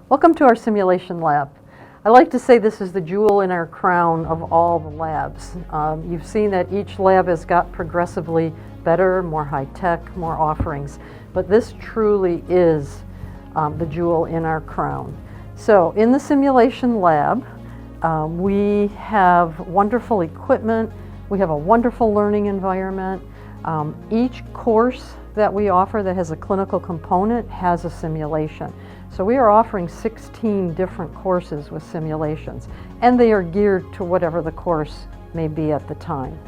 Welcome to our simulation lab. I like to say this is the jewel in our crown of all the labs. You've seen that each lab has got progressively better, more high-tech, more offerings, but this truly is the jewel in our crown. So in the simulation lab, we have wonderful equipment, we have a wonderful learning environment. Each course that we offer that has a clinical component has a simulation. So we are offering 16 different courses with simulations, and they are geared to whatever the course may be at the time.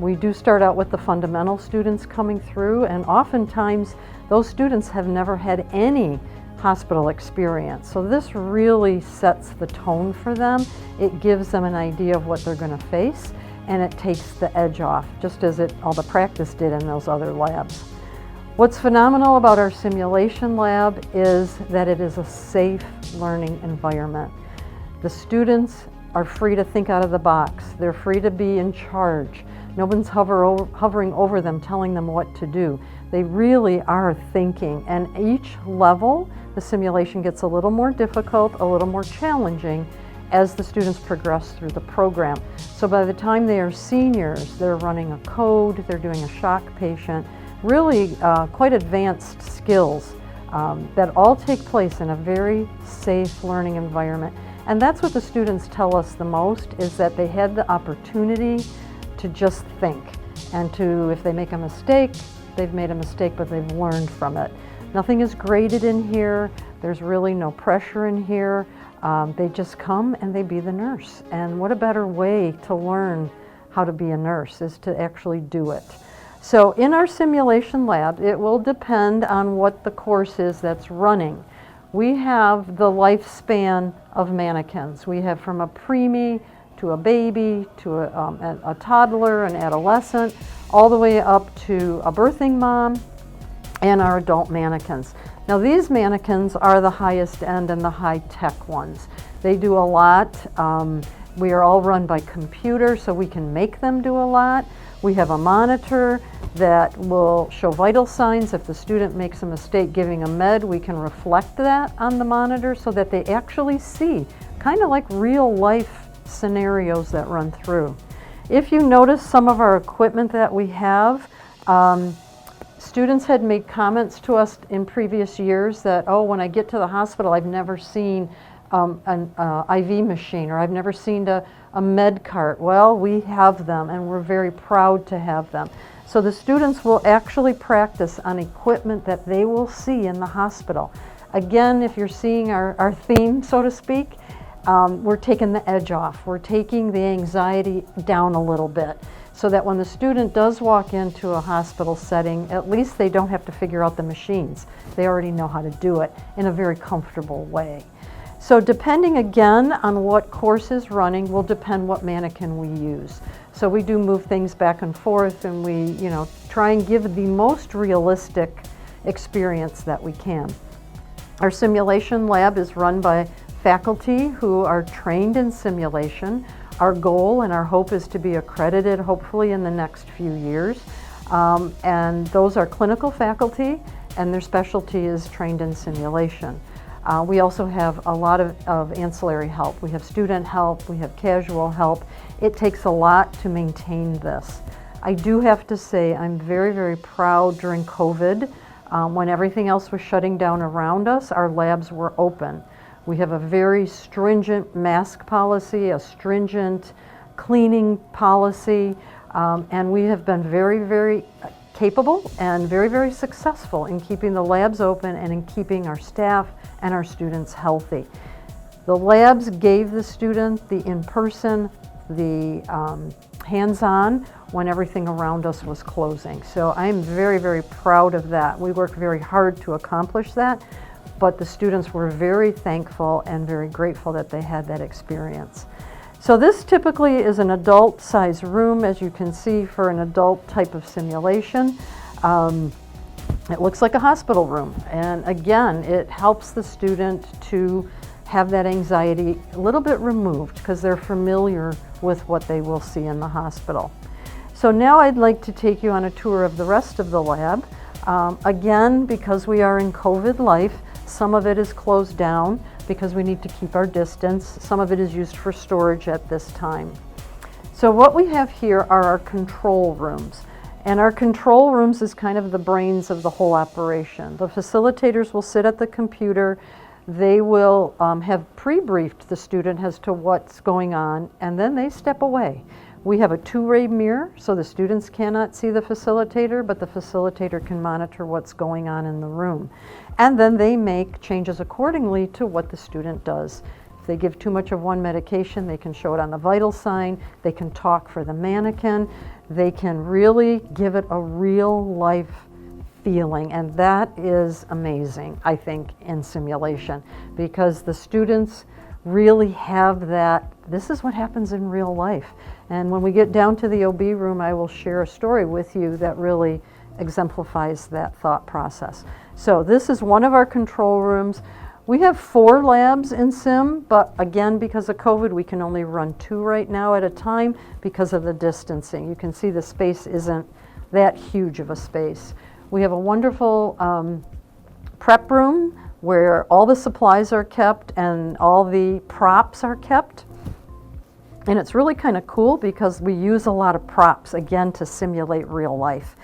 We do start out with the fundamental students coming through, and oftentimes those students have never had any hospital experience. So this really sets the tone for them. It gives them an idea of what they're going to face, and it takes the edge off, just as all the practice did in those other labs. What's phenomenal about our simulation lab is that it is a safe learning environment. The students are free to think out of the box. They're free to be in charge. No one's hovering over them, telling them what to do. They really are thinking, and each level, the simulation gets a little more difficult, a little more challenging as the students progress through the program. So by the time they are seniors, they're running a code, they're doing a shock patient, really quite advanced skills that all take place in a very safe learning environment. And that's what the students tell us the most, is that they had the opportunity to just think, and to, if they make a mistake, they've made a mistake, but they've learned from it. Nothing is graded in here. There's really no pressure in here. They just come and they be the nurse. And what a better way to learn how to be a nurse is to actually do it. So in our simulation lab, it will depend on what the course is that's running. We have the lifespan of mannequins. We have from a preemie to a baby to a toddler, an adolescent, all the way up to a birthing mom and our adult mannequins. Now these mannequins are the highest end and the high-tech ones. They do a lot. We are all run by computer, so we can make them do a lot. We have a monitor that will show vital signs. If the student makes a mistake giving a med, we can reflect that on the monitor so that they actually see, kind of like real life scenarios that run through. If you notice some of our equipment that we have, students had made comments to us in previous years that, oh, when I get to the hospital, I've never seen an IV machine, or I've never seen a med cart. Well, we have them, and we're very proud to have them. So the students will actually practice on equipment that they will see in the hospital. Again, if you're seeing our theme, so to speak, we're taking the edge off. We're taking the anxiety down a little bit, so that when the student does walk into a hospital setting, at least they don't have to figure out the machines. They already know how to do it in a very comfortable way. So depending again on what course is running will depend what mannequin we use. So we do move things back and forth, and we try and give the most realistic experience that we can. Our simulation lab is run by faculty who are trained in simulation. Our goal and our hope is to be accredited hopefully in the next few years. And those are clinical faculty, and their specialty is trained in simulation. We also have a lot of ancillary help. We have student help, we have casual help. It takes a lot to maintain this. I do have to say I'm very, very proud during COVID, when everything else was shutting down around us, our labs were open. We have a very stringent mask policy, a stringent cleaning policy, and we have been very, very capable and very, very successful in keeping the labs open and in keeping our staff and our students healthy. The labs gave the student the in-person, the hands-on when everything around us was closing. So I'm very, very proud of that. We worked very hard to accomplish that, but the students were very thankful and very grateful that they had that experience. So this typically is an adult size room, as you can see, for an adult type of simulation. It looks like a hospital room, and again, it helps the student to have that anxiety a little bit removed because they're familiar with what they will see in the hospital. So now I'd like to take you on a tour of the rest of the lab. Again, because we are in COVID life, Some of it is closed down because we need to keep our distance. Some of it is used for storage at this time. So what we have here are our control rooms. And our control rooms is kind of the brains of the whole operation. The facilitators will sit at the computer. They will have pre-briefed the student as to what's going on, and then they step away. We have a two-way mirror, so the students cannot see the facilitator, but the facilitator can monitor what's going on in the room. And then they make changes accordingly to what the student does. If they give too much of one medication, they can show it on the vital sign. They can talk for the mannequin. They can really give it a real life feeling, and that is amazing, I think, in simulation, because the students really have that, this is what happens in real life. And when we get down to the OB room, I will share a story with you that really exemplifies that thought process. So this is one of our control rooms. We have 4 labs in Sim, but again, because of COVID, we can only run 2 right now at a time because of the distancing. You can see the space isn't that huge of a space. We have a wonderful prep room where all the supplies are kept and all the props are kept. And it's really kind of cool because we use a lot of props, again, to simulate real life.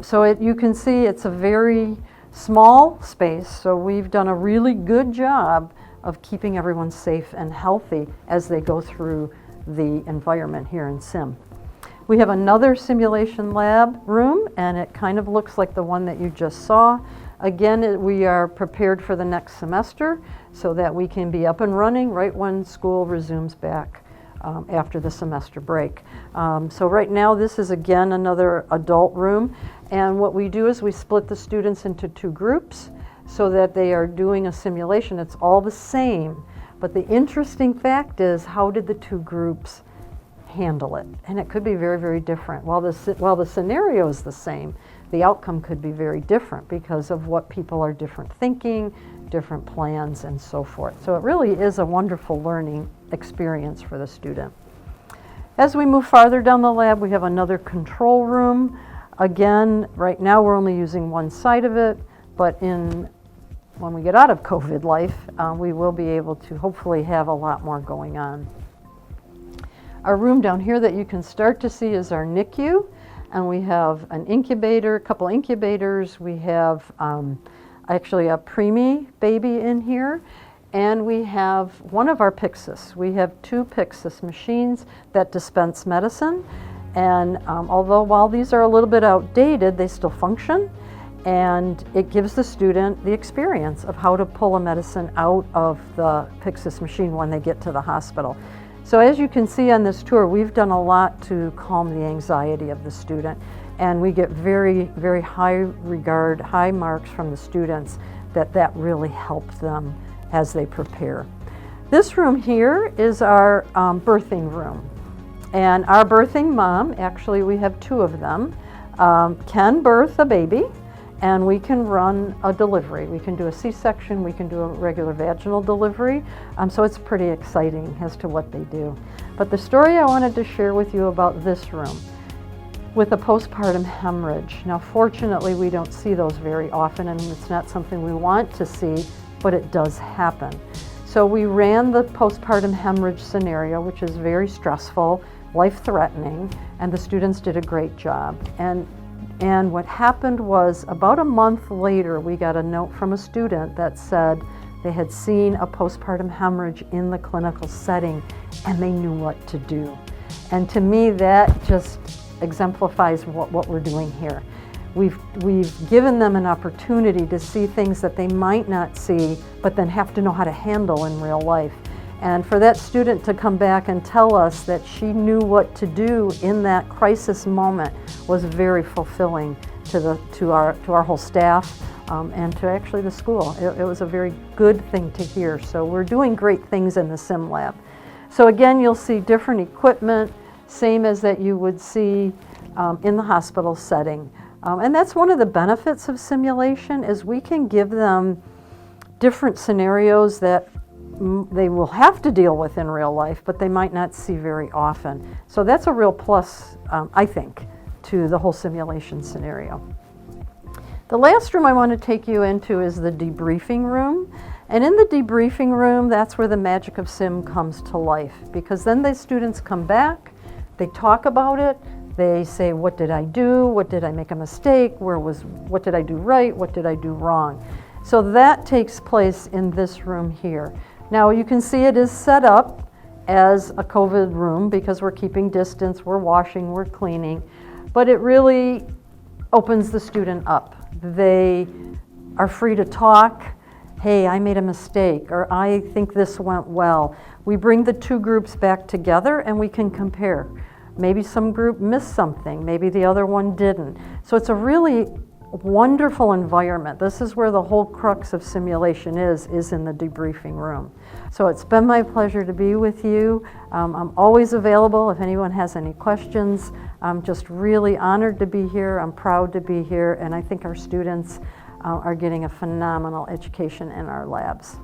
You can see it's a very small space, so we've done a really good job of keeping everyone safe and healthy as they go through the environment here in Sim. We have another simulation lab room, and it kind of looks like the one that you just saw. Again, we are prepared for the next semester so that we can be up and running right when school resumes back after the semester break. So right now, this is again another adult room, and what we do is we split the students into 2 groups so that they are doing a simulation. It's all the same, but the interesting fact is, how did the 2 groups handle it? And it could be very, very different. While the scenario is the same, the outcome could be very different because of what people are different thinking, different plans, and so forth. So it really is a wonderful learning experience for the student. As we move farther down the lab, we have another control room. Again, right now we're only using one side of it, but when we get out of COVID life, we will be able to hopefully have a lot more going on. Our room down here that you can start to see is our NICU, and we have an incubator, a couple incubators. We have actually a preemie baby in here, and we have one of our Pyxis. We have 2 Pyxis machines that dispense medicine, and although while these are a little bit outdated, they still function, and it gives the student the experience of how to pull a medicine out of the Pyxis machine when they get to the hospital. So as you can see on this tour, we've done a lot to calm the anxiety of the student, and we get very, very high regard, high marks from the students that really helps them as they prepare. This room here is our birthing room, and our birthing mom, actually we have 2 of them, can birth a baby, and we can run a delivery. We can do a C-section, we can do a regular vaginal delivery, so it's pretty exciting as to what they do. But the story I wanted to share with you about this room, with a postpartum hemorrhage. Now fortunately we don't see those very often, and it's not something we want to see, but it does happen. So we ran the postpartum hemorrhage scenario, which is very stressful, life-threatening, and the students did a great job. And what happened was, about a month later, we got a note from a student that said they had seen a postpartum hemorrhage in the clinical setting and they knew what to do. And to me, that just exemplifies what we're doing here. We've given them an opportunity to see things that they might not see, but then have to know how to handle in real life. And for that student to come back and tell us that she knew what to do in that crisis moment was very fulfilling to our whole staff and to actually the school. It was a very good thing to hear. So we're doing great things in the Sim Lab. So again, you'll see different equipment, same as that you would see in the hospital setting. And that's one of the benefits of simulation, is we can give them different scenarios that they will have to deal with in real life, but they might not see very often. So that's a real plus, I think, to the whole simulation scenario. The last room I want to take you into is the debriefing room. And in the debriefing room, that's where the magic of sim comes to life, because then the students come back, they talk about it, they say, what did I do? What did I make a mistake? What did I do right? What did I do wrong? So that takes place in this room here. Now you can see it is set up as a COVID room because we're keeping distance, we're washing, we're cleaning, but it really opens the student up. They are free to talk. Hey, I made a mistake, or I think this went well. We bring the two groups back together and we can compare. Maybe some group missed something, maybe the other one didn't. So it's a really wonderful environment. This is where the whole crux of simulation is in the debriefing room. So it's been my pleasure to be with you. I'm always available if anyone has any questions. I'm just really honored to be here. I'm proud to be here, and I think our students are getting a phenomenal education in our labs.